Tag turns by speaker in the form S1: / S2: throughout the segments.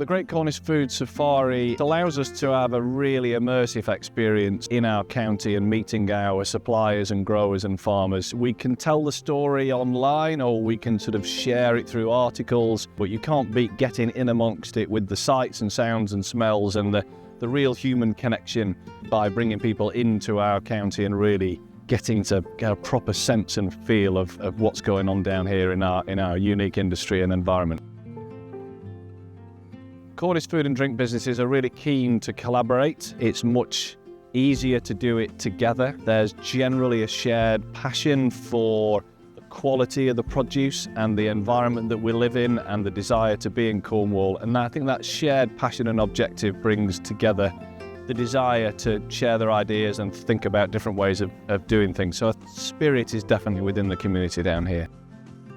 S1: The Great Cornish Food Safari allows us to have a really immersive experience in our county and meeting our suppliers and growers and farmers. We can tell the story online, or we can sort of share it through articles, but you can't beat getting in amongst it with the sights and sounds and smells and the real human connection by bringing people into our county and really getting to get a proper sense and feel of what's going on down here in our unique industry and environment. Cornish food and drink businesses are really keen to collaborate. It's much easier to do it together. There's generally a shared passion for the quality of the produce and the environment that we live in and the desire to be in Cornwall. And I think that shared passion and objective brings together the desire to share their ideas and think about different ways of doing things. So spirit is definitely within the community down here.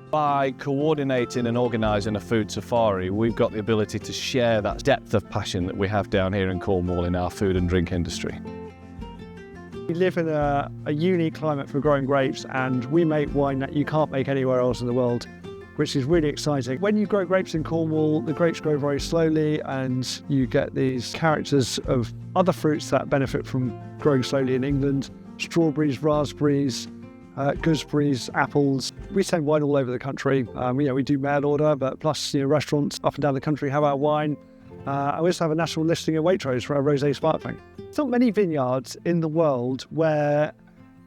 S1: By coordinating and organising a food safari, we've got the ability to share that depth of passion that we have down here in Cornwall in our food and drink industry.
S2: We live in a unique climate for growing grapes, and we make wine that you can't make anywhere else in the world, which is really exciting. When you grow grapes in Cornwall, the grapes grow very slowly and you get these characters of other fruits that benefit from growing slowly in England: strawberries, raspberries, gooseberries, apples. We send wine all over the country. We do mail order, but plus restaurants up and down the country have our wine. I also have a national listing in Waitrose for our rosé sparkling. There's not many vineyards in the world where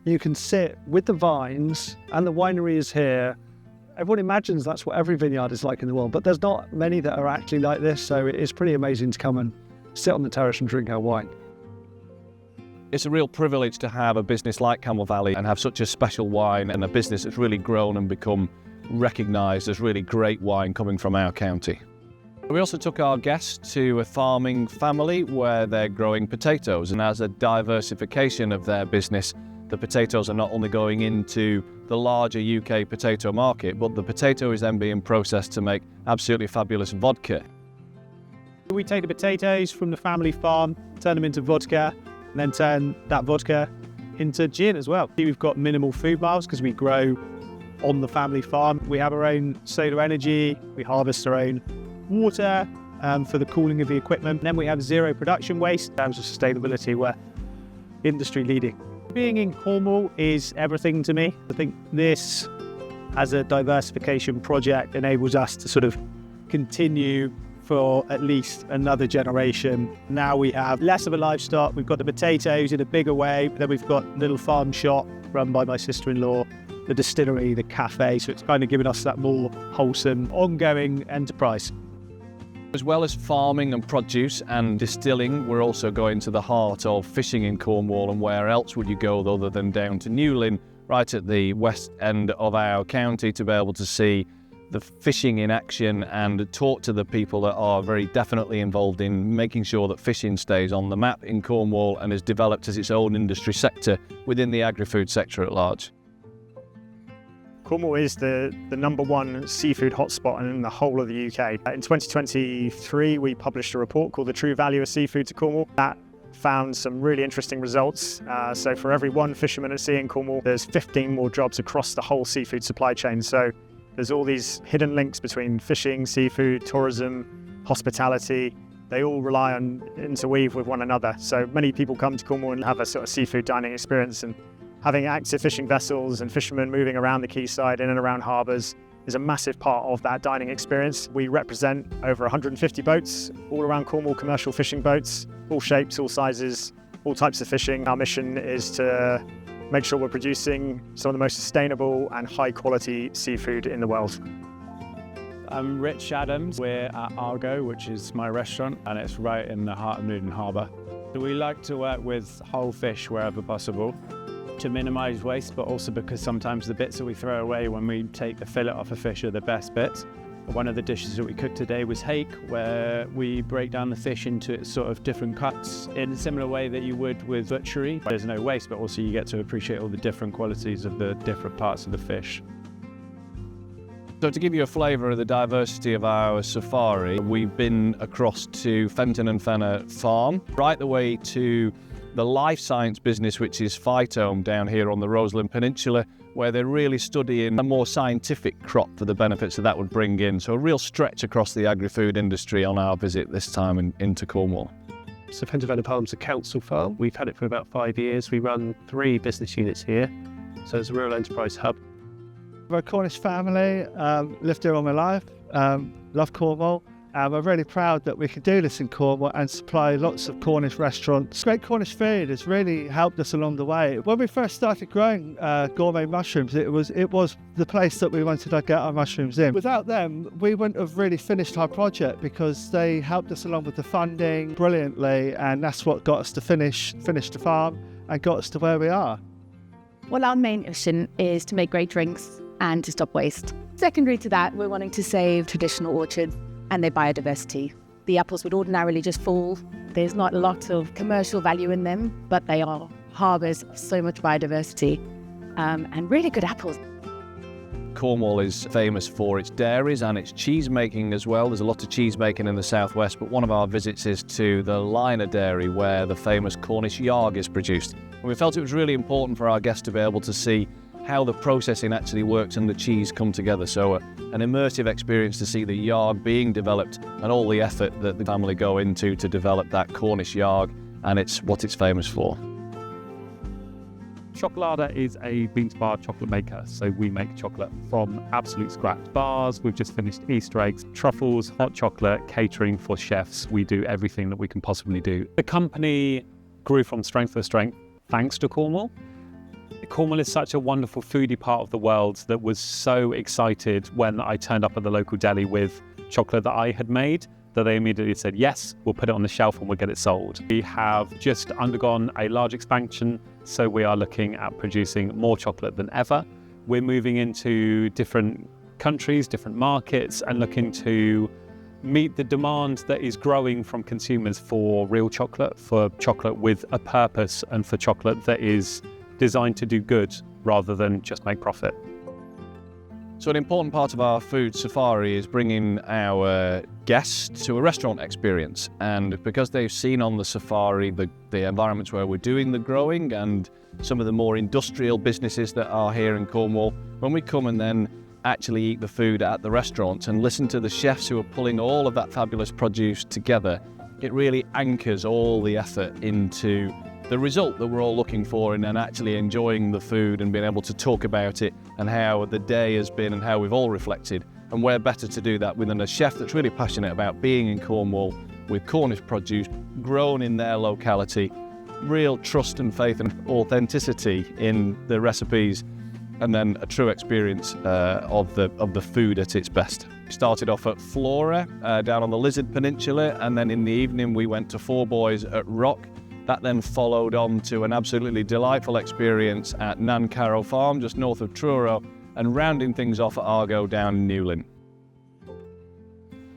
S2: you can sit with the vines and the winery is here. Everyone imagines that's what every vineyard is like in the world, but there's not many that are actually like this, so it is pretty amazing to come and sit on the terrace and drink our wine.
S1: It's a real privilege to have a business like Camel Valley and have such a special wine, and a business that's really grown and become recognised as really great wine coming from our county. We also took our guests to a farming family where they're growing potatoes, and as a diversification of their business, the potatoes are not only going into the larger UK potato market, but the potato is then being processed to make absolutely fabulous vodka.
S3: We take the potatoes from the family farm, turn them into vodka, and then turn that vodka into gin as well. We've got minimal food miles because we grow on the family farm. We have our own solar energy, we harvest our own water for the cooling of the equipment. And then we have zero production waste. In terms of sustainability, we're industry leading. Being in Cornwall is everything to me. I think this, as a diversification project, enables us to sort of continue for at least another generation. Now we have less of a livestock. We've got the potatoes in a bigger way. Then we've got a little farm shop run by my sister-in-law, the distillery, the cafe. So it's kind of given us that more wholesome, ongoing enterprise.
S1: As well as farming and produce and distilling, we're also going to the heart of fishing in Cornwall, and where else would you go other than down to Newlyn, right at the west end of our county, to be able to see the fishing in action and talk to the people that are very definitely involved in making sure that fishing stays on the map in Cornwall and is developed as its own industry sector within the agri-food sector at large.
S4: Cornwall is the number one seafood hotspot in the whole of the UK. In 2023, we published a report called The True Value of Seafood to Cornwall. That found some really interesting results. So for every one fisherman at sea in Cornwall, there's 15 more jobs across the whole seafood supply chain. So there's all these hidden links between fishing, seafood, tourism, hospitality. They all rely on interweave with one another. So many people come to Cornwall and have a sort of seafood dining experience, and having active fishing vessels and fishermen moving around the quayside, in and around harbours, is a massive part of that dining experience. We represent over 150 boats all around Cornwall, commercial fishing boats, all shapes, all sizes, all types of fishing. Our mission is to make sure we're producing some of the most sustainable and high quality seafood in the world.
S5: I'm Rich Adams. We're at Argo, which is my restaurant, and it's right in the heart of Newlyn Harbour. So we like to work with whole fish wherever possible to minimise waste, but also because sometimes the bits that we throw away when we take the fillet off a fish are the best bits. One of the dishes that we cooked today was hake, where we break down the fish into its sort of different cuts in a similar way that you would with butchery. There's no waste, but also you get to appreciate all the different qualities of the different parts of the fish.
S1: So to give you a flavour of the diversity of our safari, we've been across to Fenton and Fenner Farm, right the way to the life science business, which is Phytome down here on the Roseland Peninsula, where they're really studying a more scientific crop for the benefits that would bring in. So a real stretch across the agri-food industry on our visit this time into Cornwall.
S3: So Pendervenna Farm's a council farm. We've had it for about 5 years. We run 3 business units here. So it's a rural enterprise hub.
S2: We're a Cornish family, lived here all my life, love Cornwall. We're really proud that we can do this in Cornwall and supply lots of Cornish restaurants. Great Cornish Food has really helped us along the way. When we first started growing gourmet mushrooms, it was the place that we wanted to get our mushrooms in. Without them, we wouldn't have really finished our project because they helped us along with the funding brilliantly, and that's what got us to finish the farm and got us to where we are.
S6: Well, our main mission is to make great drinks and to stop waste. Secondary to that, we're wanting to save traditional orchards and their biodiversity. The apples would ordinarily just fall. There's not a lot of commercial value in them, but they are harbours of so much biodiversity and really good apples.
S1: Cornwall is famous for its dairies and its cheese making as well. There's a lot of cheese making in the southwest, but one of our visits is to the Liner dairy where the famous Cornish yarg is produced. And we felt it was really important for our guests to be able to see how the processing actually works and the cheese come together. So an immersive experience to see the yarg being developed and all the effort that the family go into to develop that Cornish yarg, and it's what it's famous for.
S7: Chocolada is a bean-to-bar chocolate maker, so we make chocolate from absolute scratch. Bars, we've just finished Easter eggs, truffles, hot chocolate, catering for chefs. We do everything that we can possibly do. The company grew from strength to strength thanks to Cornwall. Cornwall is such a wonderful foodie part of the world that was so excited when I turned up at the local deli with chocolate that I had made that they immediately said, yes, we'll put it on the shelf and we'll get it sold. We have just undergone a large expansion, so we are looking at producing more chocolate than ever. We're moving into different countries, different markets, and looking to meet the demand that is growing from consumers for real chocolate, for chocolate with a purpose, and for chocolate that is designed to do good rather than just make profit.
S1: So an important part of our food safari is bringing our guests to a restaurant experience. And because they've seen on the safari the environments where we're doing the growing and some of the more industrial businesses that are here in Cornwall, when we come and then actually eat the food at the restaurant and listen to the chefs who are pulling all of that fabulous produce together, it really anchors all the effort into the result that we're all looking for, and then actually enjoying the food and being able to talk about it and how the day has been and how we've all reflected. And where better to do that than a chef that's really passionate about being in Cornwall with Cornish produce grown in their locality, real trust and faith and authenticity in the recipes, and then a true experience of the food at its best. We started off at Flora down on the Lizard Peninsula, and then in the evening we went to Four Boys at Rock. That then followed on to an absolutely delightful experience at Nancarrow Farm, just north of Truro, and rounding things off at Argo down in Newlyn.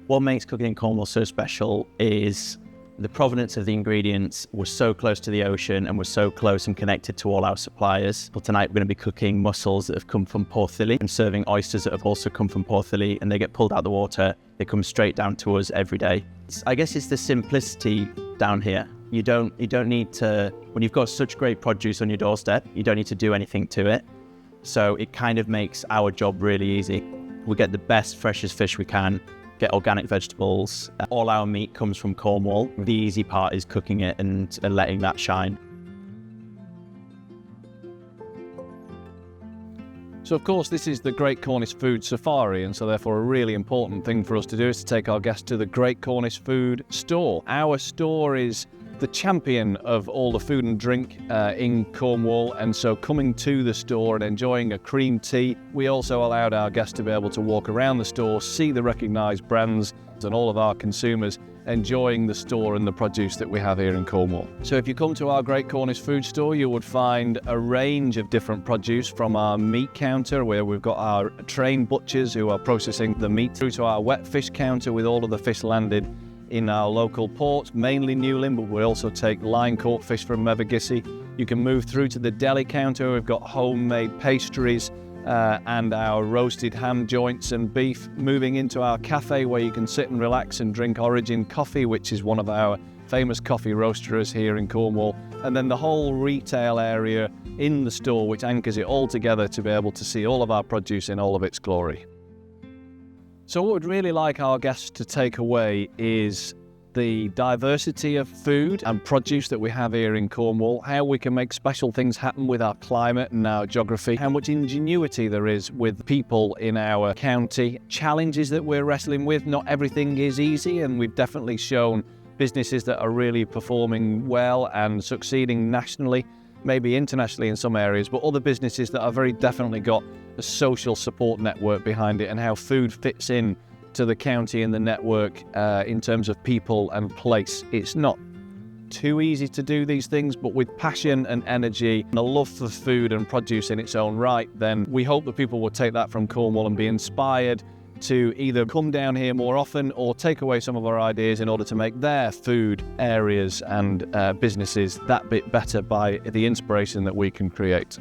S8: What makes cooking in Cornwall so special is the provenance of the ingredients. We're so close to the ocean and we're so close and connected to all our suppliers. But tonight we're going to be cooking mussels that have come from Porthley and serving oysters that have also come from Porthley, and they get pulled out of the water. They come straight down to us every day. I guess it's the simplicity down here. You don't need to, when you've got such great produce on your doorstep, you don't need to do anything to it. So it kind of makes our job really easy. We get the best, freshest fish we can, get organic vegetables. All our meat comes from Cornwall. The easy part is cooking it and letting that shine.
S1: So of course this is the Great Cornish Food Safari, and so therefore a really important thing for us to do is to take our guests to the Great Cornish Food Store. Our store is the champion of all the food and drink in Cornwall, and so coming to the store and enjoying a cream tea, we also allowed our guests to be able to walk around the store, see the recognised brands, and all of our consumers enjoying the store and the produce that we have here in Cornwall. So if you come to our Great Cornish Food Store, you would find a range of different produce, from our meat counter where we've got our trained butchers who are processing the meat, through to our wet fish counter with all of the fish landed in our local ports, mainly Newlyn, but we also take line caught fish from Mevagissey. You can move through to the deli counter. We've got homemade pastries and our roasted ham joints and beef. Moving into our cafe where you can sit and relax and drink Origin coffee, which is one of our famous coffee roasterers here in Cornwall, and then the whole retail area in the store which anchors it all together to be able to see all of our produce in all of its glory. So what we'd really like our guests to take away is the diversity of food and produce that we have here in Cornwall, how we can make special things happen with our climate and our geography, how much ingenuity there is with people in our county, challenges that we're wrestling with. Not everything is easy, and we've definitely shown businesses that are really performing well and succeeding nationally, maybe internationally in some areas, but other businesses that are very definitely got a social support network behind it, and how food fits in to the county and the network in terms of people and place. It's not too easy to do these things, but with passion and energy and a love for food and produce in its own right, then we hope that people will take that from Cornwall and be inspired to either come down here more often or take away some of our ideas in order to make their food areas and businesses that bit better by the inspiration that we can create.